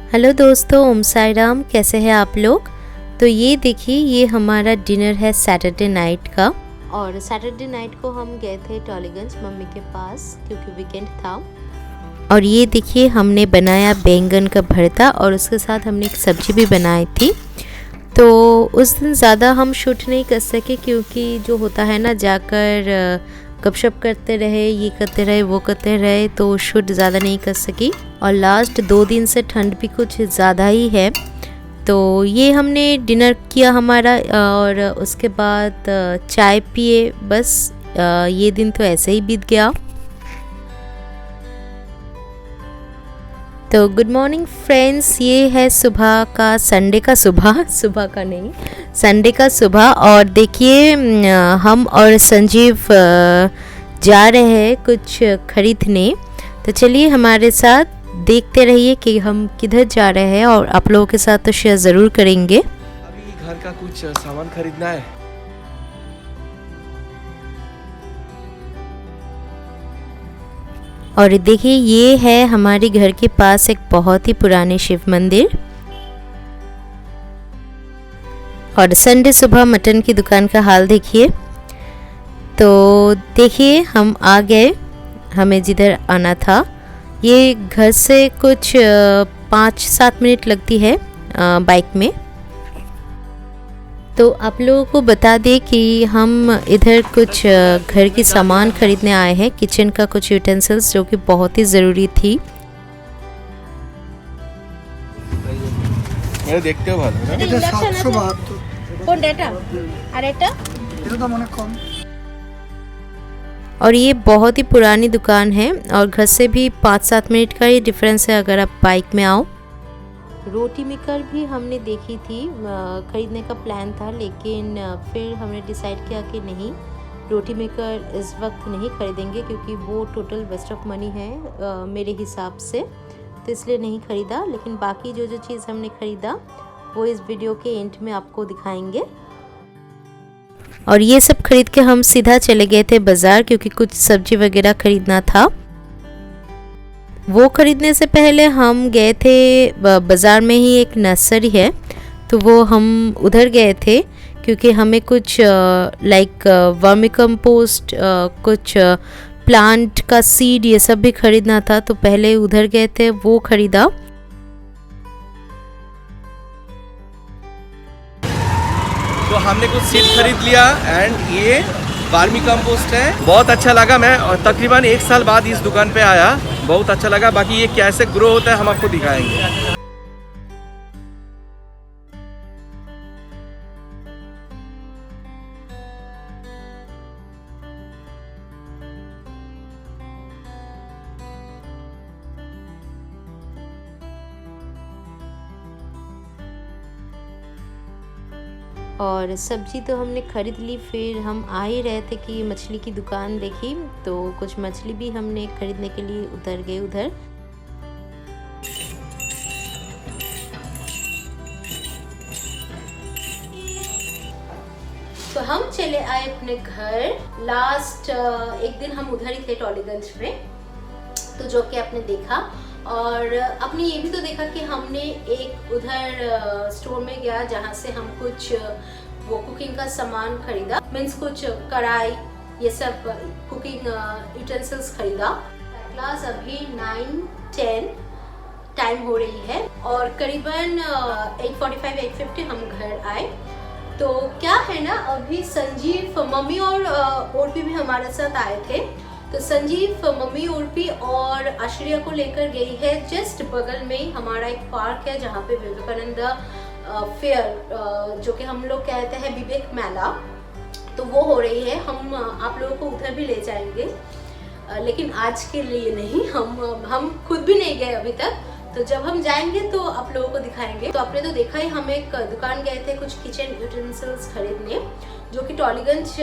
Hello दोस्तों, ओम साई राम। कैसे हैं आप लोग। तो ये देखिए, ये हमारा डिनर है सैटरडे नाइट का। और सैटरडे नाइट को हम गए थे टॉलीगंज मम्मी के पास क्योंकि वीकेंड था। और ये देखिए, हमने बनाया बैंगन का भरता और उसके साथ हमने एक सब्जी भी बनाई थी। तो उस दिन ज़्यादा हम शूट नहीं कर सके क्योंकि जो होता है ना, जाकर गपशप करते रहे, ये करते रहे, वो करते रहे, तो शूट ज़्यादा नहीं कर सकी। और लास्ट 2 दिन से ठंड भी कुछ ज़्यादा ही है। तो ये हमने डिनर किया हमारा और उसके बाद चाय पिए। बस ये दिन तो ऐसे ही बीत गया। तो गुड मॉर्निंग फ्रेंड्स, ये है सुबह का, संडे का सुबह, सुबह का नहीं, संडे का सुबह। और देखिए, हम और संजीव जा रहे हैं कुछ खरीदने। तो चलिए हमारे साथ, देखते रहिए कि हम किधर जा रहे हैं और आप लोगों के साथ तो शेयर ज़रूर करेंगे। अभी घर का कुछ सामान खरीदना है। और देखिए, ये है हमारे घर के पास एक बहुत ही पुराने शिव मंदिर। और संडे सुबह मटन की दुकान का हाल देखिए। तो देखिए, हम आ गए, हमें जिधर आना था। ये घर से कुछ 5-7 मिनट लगती है बाइक में। तो आप लोगों को बता दें कि हम इधर कुछ घर की सामान खरीदने आए हैं, किचन का कुछ यूटेंसिल्स जो कि बहुत ही ज़रूरी थी। मेरे देखते हो भालो ना, এটা 772 কোনটা এটা আর এটা এটা তো অনেক কম। और ये बहुत ही पुरानी दुकान है और घर से भी 5-7 मिनट का ही डिफरेंस है अगर आप बाइक में आओ। रोटी मेकर भी हमने देखी थी, ख़रीदने का प्लान था, लेकिन फिर हमने डिसाइड किया कि नहीं, रोटी मेकर इस वक्त नहीं ख़रीदेंगे क्योंकि वो टोटल वेस्ट ऑफ मनी है मेरे हिसाब से, तो इसलिए नहीं ख़रीदा। लेकिन बाकी जो जो चीज़ हमने ख़रीदा वो इस वीडियो के एंड में आपको दिखाएंगे। और ये सब खरीद के हम सीधा चले गए थे बाज़ार क्योंकि कुछ सब्जी वगैरह ख़रीदना था। वो ख़रीदने से पहले हम गए थे बाज़ार में ही एक नर्सरी है, तो वो हम उधर गए थे क्योंकि हमें कुछ लाइक वर्मी कंपोस्ट, कुछ प्लांट का सीड, ये सब भी ख़रीदना था। तो पहले उधर गए थे, वो ख़रीदा। तो हमने कुछ सीड खरीद लिया एंड ये वर्मी कंपोस्ट है। बहुत अच्छा लगा। मैं तकरीबन 1 साल बाद इस दुकान पे आया, बहुत अच्छा लगा। बाकी ये कैसे ग्रो होता है हम आपको दिखाएंगे। और सब्जी तो हमने ख़रीद ली। फिर हम आ ही रहे थे कि मछली की दुकान देखी, तो कुछ मछली भी हमने ख़रीदने के लिए उतर गए उधर। तो हम चले आए अपने घर। लास्ट एक दिन हम उधर ही थे टॉलीगंज में, तो जो कि आपने देखा। और आपने ये भी तो देखा कि हमने एक उधर स्टोर में गया जहाँ से हम कुछ वो कुकिंग का सामान खरीदा, मीन्स कुछ कढ़ाई, ये सब कुकिंग यूटेंसिल्स खरीदा। क्लास अभी 9-10 टाइम हो रही है और करीबन 8:45-8:50 हम घर आए। तो क्या है ना, अभी संजीव, मम्मी और उर्फी भी हमारे साथ आए थे। तो संजीव, मम्मी, उर्फी और आश्रिया को लेकर गई है। जस्ट बगल में ही हमारा एक पार्क है जहाँ पे विवेकानंद फेयर, जो कि हम लोग कहते हैं विवेक मेला, तो वो हो रही है। हम आप लोगों को उधर भी ले जाएंगे, लेकिन आज के लिए नहीं। हम खुद भी नहीं गए अभी तक, तो जब हम जाएंगे तो आप लोगों को दिखाएंगे। तो आपने तो देखा ही, हम एक दुकान गए थे कुछ किचन यूटेंसिल्स खरीदने, जो कि टॉलीगंज,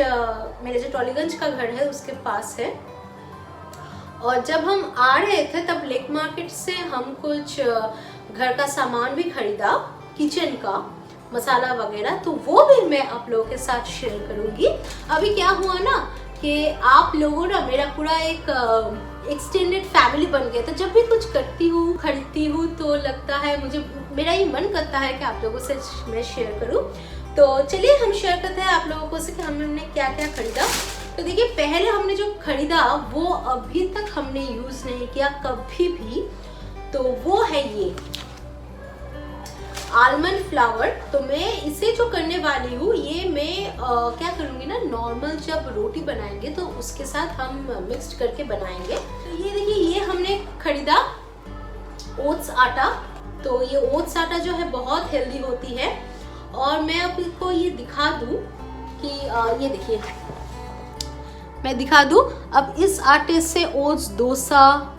मेरे जो टॉलीगंज का घर है उसके पास है। और जब हम आ रहे थे तब लेक मार्केट से हम कुछ घर का सामान भी खरीदा, किचन का मसाला वगैरह, तो वो भी मैं आप लोगों के साथ शेयर करूंगी। अभी क्या हुआ ना कि आप लोगों ने मेरा पूरा एक एक्सटेंडेड फैमिली बन गया। तो जब भी कुछ करती हूँ, खरीदती हूँ, तो लगता है मुझे, मेरा ये मन करता है कि आप लोगों से मैं शेयर करूँ। तो चलिए हम शेयर करते हैं आप लोगों को से कि हमने क्या क्या खरीदा। तो देखिए, पहले हमने जो खरीदा वो अभी तक हमने यूज़ नहीं किया कभी भी, तो वो है ये आलमंड फ्लावर। तो मैं इसे जो करने वाली हूँ, ये मैं क्या करूँगी ना, नॉर्मल जब रोटी बनाएंगे तो उसके साथ हम मिक्स करके बनाएंगे। तो ये देखिए, ये हमने खरीदा ओट्स आटा। तो ये ओट्स आटा जो है बहुत हेल्दी होती है। और मैं आपको ये दिखा दूँ कि ये देखिए, मैं दिखा दूँ। अब इस आटे से ओट्स डोसा,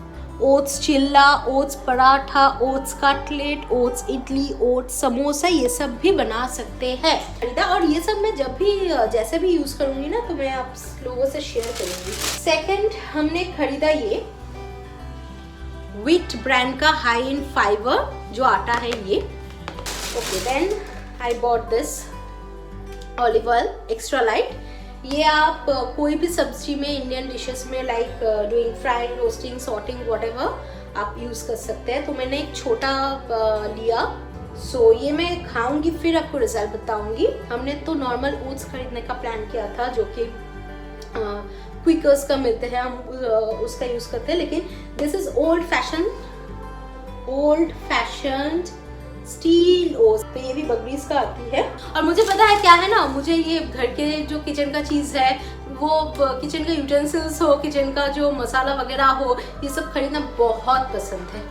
ओट्स चिल्ला, oats paratha, oats cutlet, oats idli, oats samosa, ये सब भी बना सकते हैं खरीदा। और ये सब मैं जब भी जैसे भी यूज करूंगी ना, तो मैं आप लोगों से शेयर करूंगी। सेकंड हमने खरीदा ये व्हीट ब्रांड का हाई इन फाइबर जो आटा है ये। Okay, then I bought this olive oil extra light. ये आप कोई भी सब्जी में, इंडियन डिशेस में, like doing frying, roasting, sauteing, whatever आप यूज कर सकते हैं। तो मैंने एक छोटा लिया। सो ये मैं खाऊंगी, फिर आपको रिजल्ट बताऊंगी। हमने तो नॉर्मल ओट्स खरीदने का प्लान किया था, जो कि क्विकर्स का मिलते हैं, हम उसका यूज करते हैं। लेकिन this is old fashion steel ओस। तो ये भी बगरीज का आती है। और मुझे पता है क्या है ना, मुझे ये घर के जो किचन का चीज है, वो किचन का यूटेंसिल्स हो, किचन का जो मसाला वगैरह हो, ये सब खरीदना बहुत पसंद है।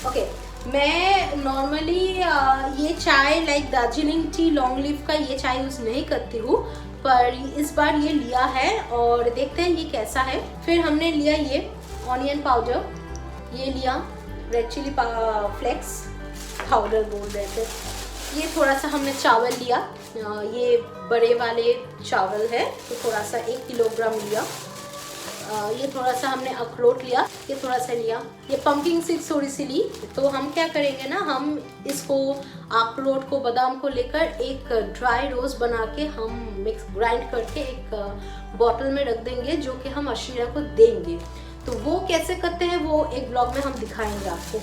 ओके, मैं नॉर्मली ये चाय like Darjeeling T long leaf का ये चाय यूज नहीं करती हूँ, पर इस बार ये लिया है और देखते हैं ये कैसा है। फिर हमने लिया ये ऑनियन पाउडर, ये लिया रेड चिली फ्लेक्स पाउडर बोल रहे थे। ये थोड़ा सा हमने चावल लिया, ये बड़े वाले चावल है, तो थोड़ा सा 1 किलोग्राम लिया। ये थोड़ा सा हमने अखरोट लिया, ये थोड़ा सा लिया। ये पंपकिन सीड्स थोड़ी सी ली। तो हम क्या करेंगे ना, हम इसको अखरोट को, बादाम को लेकर एक ड्राई रोस्ट बना के हम मिक्स ग्राइंड करके एक बॉटल में रख देंगे, जो कि हम अशीरा को देंगे। तो वो कैसे करते हैं वो एक ब्लॉग में हम दिखाएंगे आपको,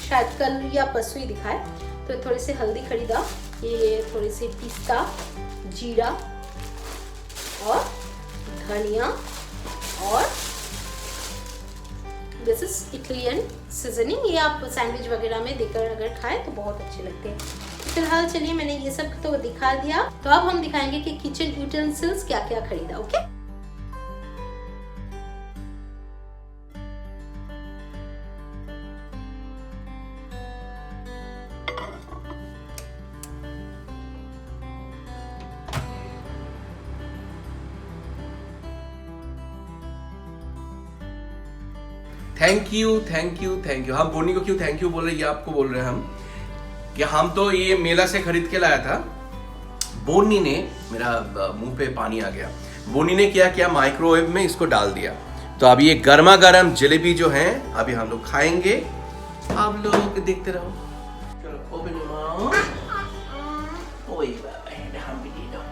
शायद कल या परसों ही दिखाए। तो थोड़ी सी हल्दी खरीदा, ये थोड़ी सी पिस्ता, जीरा और धनिया, और दिस इज इटालियन सीजनिंग। ये आप सैंडविच वगैरह में देकर अगर खाएं तो बहुत अच्छे लगते हैं। फिलहाल चलिए, मैंने ये सब तो दिखा दिया। तो अब हम दिखाएंगे कि किचन यूटेंसिल्स क्या क्या खरीदा। Okay, thank you. हम बोनी को क्यों थैंक यू बोल रहे हैं, ये आपको बोल रहे हैं हम, कि हम तो ये मेला से खरीद के लाया था। बोनी ने, मेरा मुंह पे पानी आ गया, बोनी ने क्या किया, माइक्रोवेव में इसको डाल दिया। तो अब ये गर्मा गर्म जलेबी जो है अभी हम लोग खाएंगे, आप लोग देखते रहो। चलो ओपन योर माउथ। ओए बाबा, हम भी दे दो।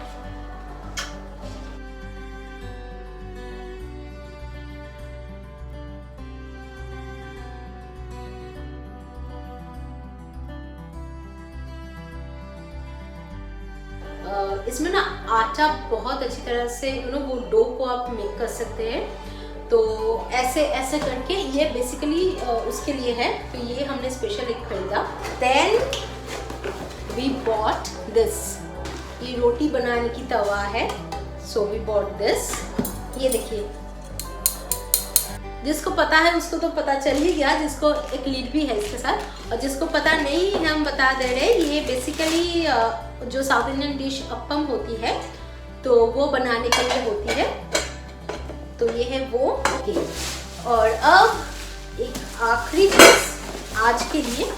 इसमें ना आटा बहुत अच्छी तरह से वो डो को आप मेक कर सकते हैं। तो ऐसे ऐसे करके ये बेसिकली उसके लिए है। तो ये हमने स्पेशल एक खरीदा। देन वी बॉट दिस, ये रोटी बनाने की तवा है। So we bought this. ये देखिए, जिसको पता है उसको तो पता चल ही गया, जिसको एक लीड भी है इसके साथ, और जिसको पता नहीं है हम बता दे रहे हैं। ये बेसिकली जो साउथ इंडियन डिश अप्पम होती है, तो वो बनाने के लिए होती है। तो ये है वो। ओके, और अब एक आखिरी चीज आज के लिए,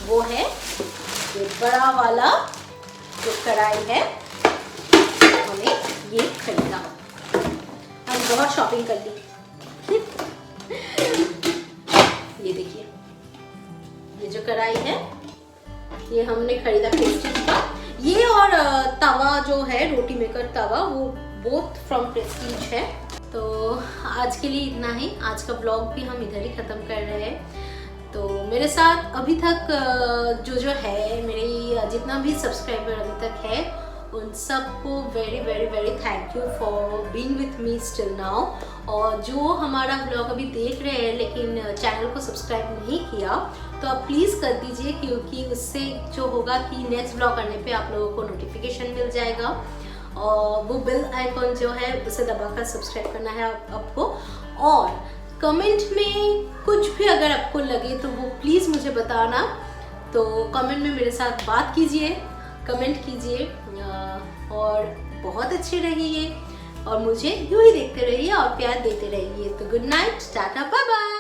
वो है ये बड़ा वाला जो कढ़ाई है, हमें ये खरीदा। हम बहुत शॉपिंग कर ली। ये देखिए, ये जो कढ़ाई है ये हमने खरीदा प्रेस्टीज का। ये और तवा जो है रोटी मेकर तवा, वो बोथ फ्रॉम प्रेस्टीज है। तो आज के लिए इतना ही। आज का ब्लॉग भी हम इधर ही ख़त्म कर रहे हैं। तो मेरे साथ अभी तक जो है मेरी जितना भी सब्सक्राइबर अभी तक है उन सबको very very very thank you for being with me still now. और जो हमारा ब्लॉग अभी देख रहे हैं लेकिन चैनल को सब्सक्राइब नहीं किया तो आप प्लीज़ कर दीजिए, क्योंकि उससे जो होगा कि नेक्स्ट ब्लॉग करने पे आप लोगों को नोटिफिकेशन मिल जाएगा। और वो बेल आइकॉन जो है उसे दबाकर सब्सक्राइब करना है आपको। और कमेंट में कुछ भी अगर आपको लगे तो वो प्लीज़ मुझे बताना। तो कमेंट में मेरे साथ बात कीजिए, कमेंट कीजिए और बहुत अच्छे रहिए और मुझे यूँ ही देखते रहिए और प्यार देते रहिए। तो good night, tata, bye bye.